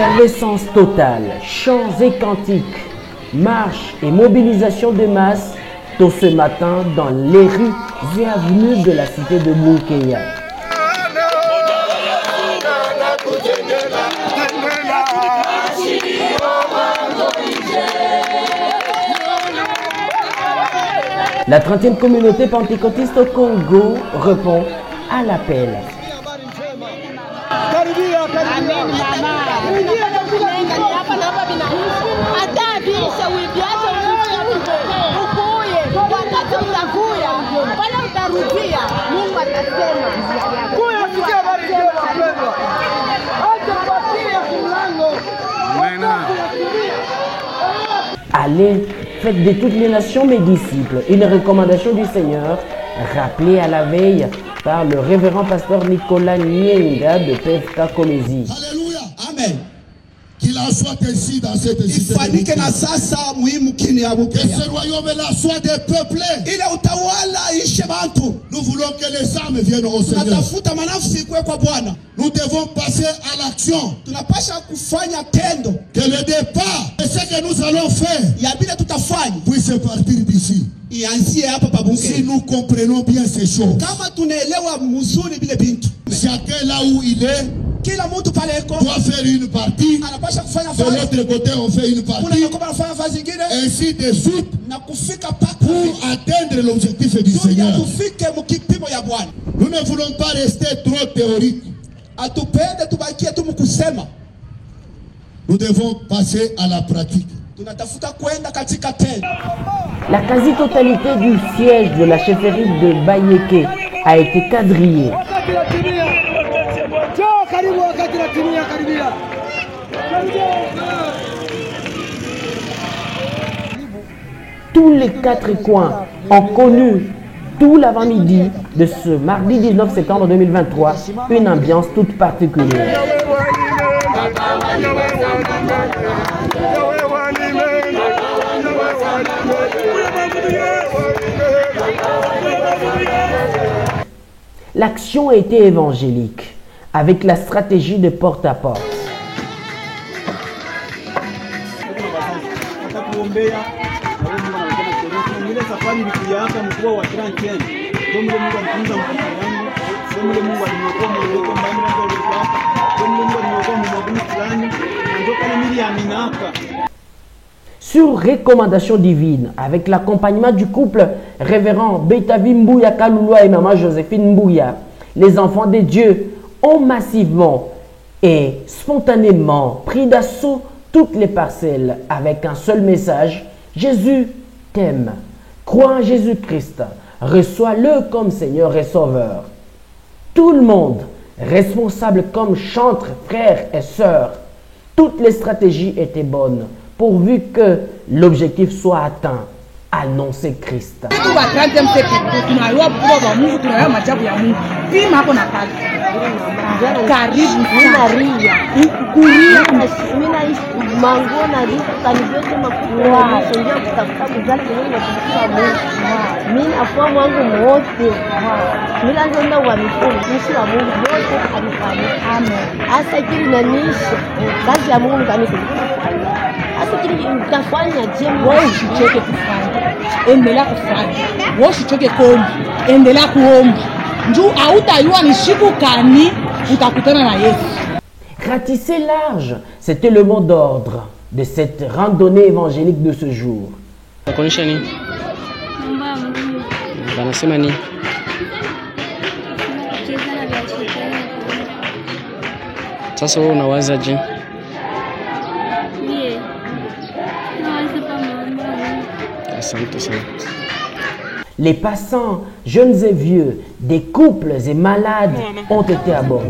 Effervescence totale, chants et cantiques, marches et mobilisation de masse tôt ce matin dans les rues et avenues de la cité de Boukeya. La 30e communauté pentecôtiste au Congo répond à l'appel. Allez, faites de toutes les nations mes disciples. Une recommandation du Seigneur, rappelée à la veille par le révérend pasteur Nicolas Nienga de PFK Kolezi. Alléluia, amen. Qu'il en soit ainsi dans cette cité. Que ce royaume-là soit dépeuplé. Nous voulons que les âmes viennent au Seigneur. Nous devons passer à l'action. Que le départ de ce que nous allons faire puisse partir d'ici. Si nous comprenons bien ces choses, chacun là où il est doit faire une partie. De l'autre côté, on fait une partie. Ainsi de suite pour atteindre l'objectif du Seigneur. Nous ne voulons pas rester trop théoriques. Nous devons passer à la pratique. La quasi-totalité du siège de la chefferie de Bayeke a été quadrillée. Tous les 4 coins ont connu tout l'avant-midi de ce mardi 19 septembre 2023 une ambiance toute particulière. L'action a été évangélique, avec la stratégie de porte-à-porte. Sur recommandation divine, avec l'accompagnement du couple révérend Betavi Mbouya Kalouloua et maman Joséphine Mbouya, les enfants de Dieu ont massivement et spontanément pris d'assaut toutes les parcelles avec un seul message: Jésus t'aime. Crois en Jésus-Christ, reçois-le comme Seigneur et Sauveur. Tout le monde, responsable comme chantre, frères et sœurs, toutes les stratégies étaient bonnes pourvu que l'objectif soit atteint. Annoncer Christ. Endelea kufanya usichoke kuomba, endelea kuomba njoo hautaiwa ni siku kani utakutana na Yesu. Ratisser large, c'était le mot d'ordre de cette randonnée évangélique de ce jour. Unakonisha nini? Banasema nini? Sasa wewe unawaza je? Les passants, jeunes et vieux, des couples et malades ont été abordés.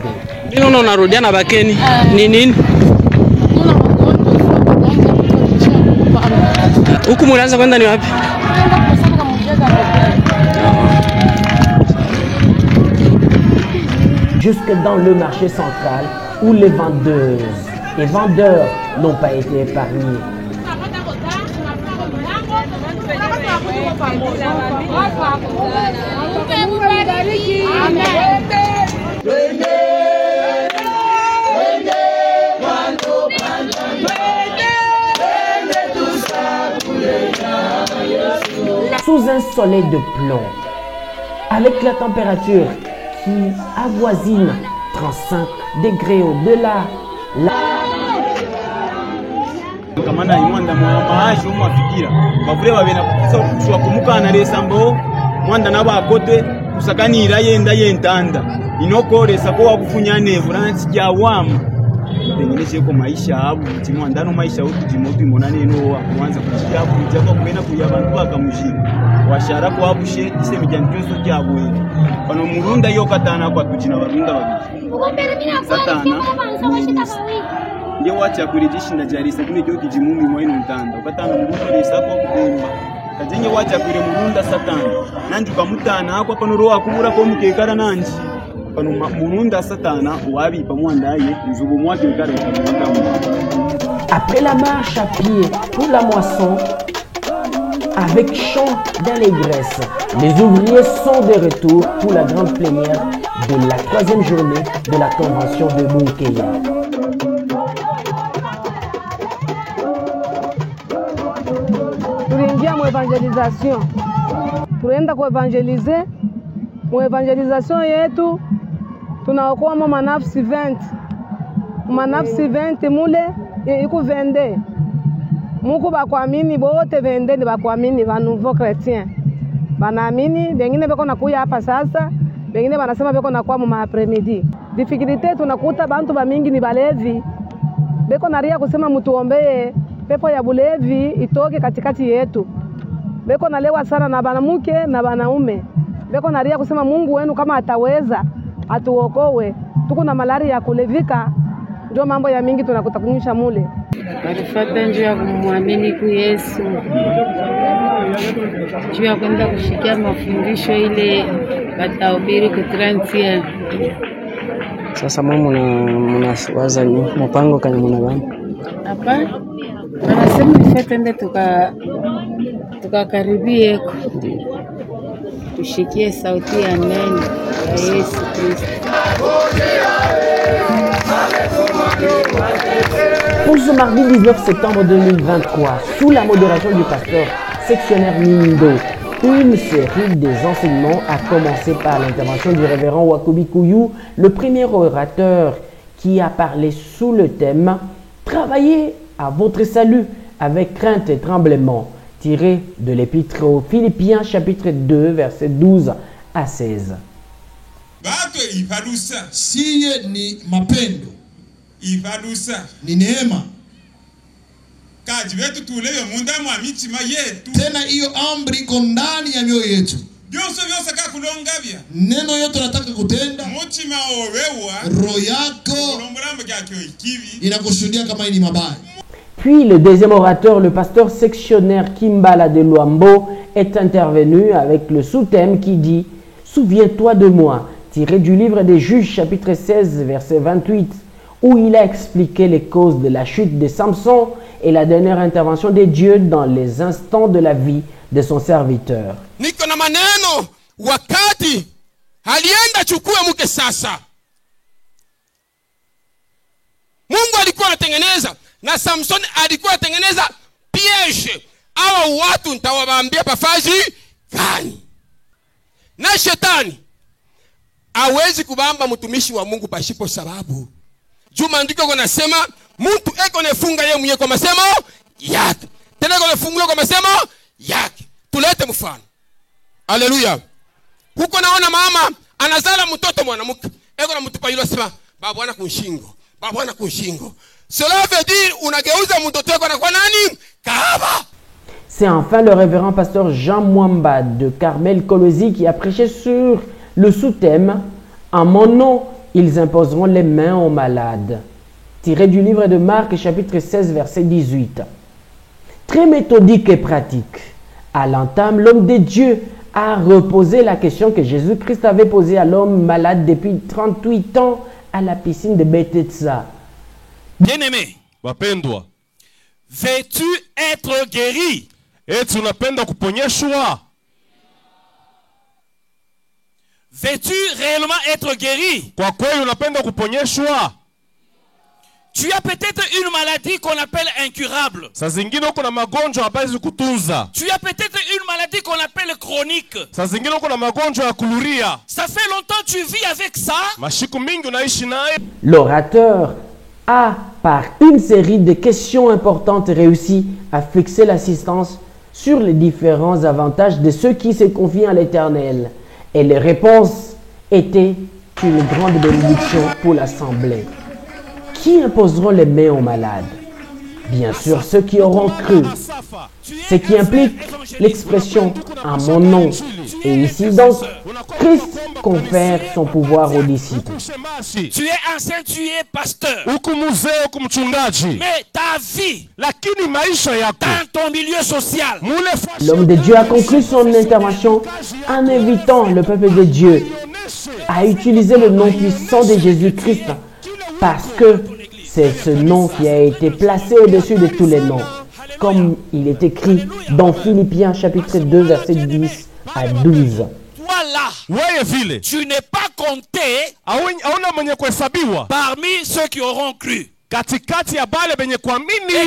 Jusque dans le marché central où les vendeuses et vendeurs n'ont pas été épargnés. Amen. sous un soleil de plomb, avec la température qui avoisine 35 degrés au-delà. Kamana imwanda maashi umwafikira bavure babena kushwa kumukana lesambo mwanda nabakote kusakanira yenda yentanda inokoresa ko wakufunya nevu nansikya wamu tengeneze ko maisha abu timwanda no maisha ututimoti monane no kuanza kuchia kuja kwa kumena kuya abantu bakamushira washara ko abushe isemi jankeso cyabo pano murunda yokatana kwa tujina barunda babiri satana ndio wacha kuridhisha jarisa kuni joki jimumi mwaino ntanda ukatana murunda lesa kwa kukomba kajenye wacha kure murunda satana nanju kamutana akwa pano roa kumura ko mukekara nanji pano murunda satana wabi pamwandaye nzubu mwake ukare kamurunda. Après la marche à pied pour la moisson, avec chant d'allégresse, les ouvriers sont de retour pour la grande plénière de la 3e journée de la convention de Munkeya. Tuliingia mu evangelisation, tunaenda kuevangelize. Mu evangelisation yetu tunaokoa manafsi 20, manafsi 20 mule iku vende. Muku bakuamini bote vende ni bakuamini ba nouveau chrétien. Banaamini, bengine beko nakuya hapa sasa, bengine banasema beko nakuwa mu après-midi. Difficulté tunakuta bantu ba mingi ni balevi. Beko naria kusema mutuombee pepo ya bulevi itoke katikati yetu. Beko nalewa sana na banamuke na banaume. Beko naria kusema Mungu wenu kama ataweza atuokoe. Tuko na malaria ya kulevika. Ndio mambo ya mingi tunakuta kunyisha mule. Walifata njia ya kumwamini ku Yesu. Njia ya kwenda kushikia mafundisho ile batahubiri ku 30. Sasa mnawaza ni mpango kani mnagani? Hapa wanasema tufetende tukakaribie tushikie sauti ya neno ya Yesu Kristo. Pour ce mardi 19 septembre 2023, sous la modération du pasteur sectionnaire Nindo, une série des enseignements a commencé par l'intervention du révérend Wakobi Kouyou, le premier orateur qui a parlé sous le thème « Travaillez à votre salut avec crainte et tremblement » tiré de l'épître aux Philippiens chapitre 2 versets 12 à 16. Siye ni mapendo, ni neema. Tena hiyo amri iko ndani ya mioyo yetu. Neno yote nataka kutenda, roho yako inakushuhudia kama ni mabaya. Puis le deuxième orateur, le pasteur sectionnaire Kimbala de Luambo, est intervenu avec le sous-thème qui dit « Souviens-toi de moi » tiré du livre des Juges chapitre 16 verset 28 où il a expliqué les causes de la chute de Samson et la dernière intervention de Dieu dans les instants de la vie de son serviteur. Niko na maneno wakati alienda chukue mke sasa. Mungu alikuwa anatengeneza na Samson alikuwa anatengeneza piège. Hawa watu nitawaambia pafaji gani. Na shetani hawezi kubamba mtumishi wa Mungu pasipo sababu. Juma ndiko kunasema mtu eko nefunga yeye mwenyewe kwa masemo yake. Tena eko nefunguliwa kwa masemo yake. Tulete mfano. Haleluya. Huko naona mama anazala mtoto mwanamke. Eko na mtupa yule sema baba ana kunshingo. Baba ana kunshingo. Cela veut dire unageuza mtoto wako anakuwa nani? Kahaba. C'est enfin le révérend pasteur Jean Mwamba de Carmel Kolosi qui a prêché sur le sous-thème « En mon nom, ils imposeront les mains aux malades » tiré du livre de Marc chapitre 16 verset 18. Très méthodique et pratique. À l'entame, l'homme de Dieu a reposé la question que Jésus-Christ avait posée à l'homme malade depuis 38 ans à la piscine de Bethesda. Bien-aimé, wapendwa, veux-tu être guéri? eti unapenda kuponyeshwa? Veux-tu réellement être guéri? Kwa kweli unapenda kuponyeshwa? Tu as peut-être une maladie qu'on appelle incurable. Saa zingine uko na magonjwa hawezi kutunza. Tu as peut-être une maladie maladies qu'on appelle chroniques. Saa zingine uko na magonjwa ya kuluria. Ça fait longtemps que tu vis avec ça. Mashiku mingi unaishi naye. L'orateur a, par une série de questions importantes, réussi à fixer l'assistance sur les différents avantages de ceux qui se confient à l'Éternel. Et les réponses étaient une grande bénédiction pour l'Assemblée. Qui imposeront les mains aux malades? Bien sûr, ceux qui auront cru. Ce qui implique l'expression « en mon nom ». Et ici donc, Christ confère son pouvoir aux disciples. Tu es ancien, tu es pasteur. Mais ta vie, dans ton milieu social. L'homme de Dieu a conclu son intervention en invitant le peuple de Dieu à utiliser le nom puissant de Jésus-Christ parce que c'est ce nom qui a été placé au-dessus de tous les noms. Comme il est écrit dans Philippiens chapitre 2 verset 10 à 12. Voilà, tu n'es pas compté parmi ceux qui auront cru. Et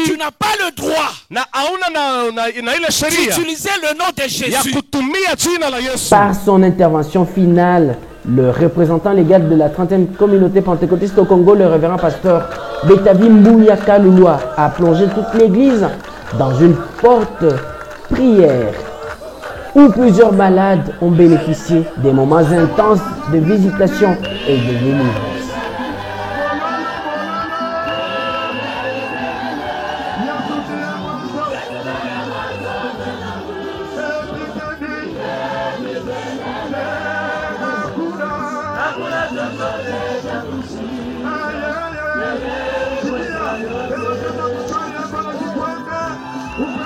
tu n'as pas le droit d'utiliser le nom de Jésus. Par son intervention finale, le représentant légal de la 30e communauté pentecôtiste au Congo, le révérend pasteur Betavi Mbuya Kalulua, a plongé toute l'église dans une forte prière où plusieurs malades ont bénéficié des moments intenses de visitation et de délivrance. Ooh.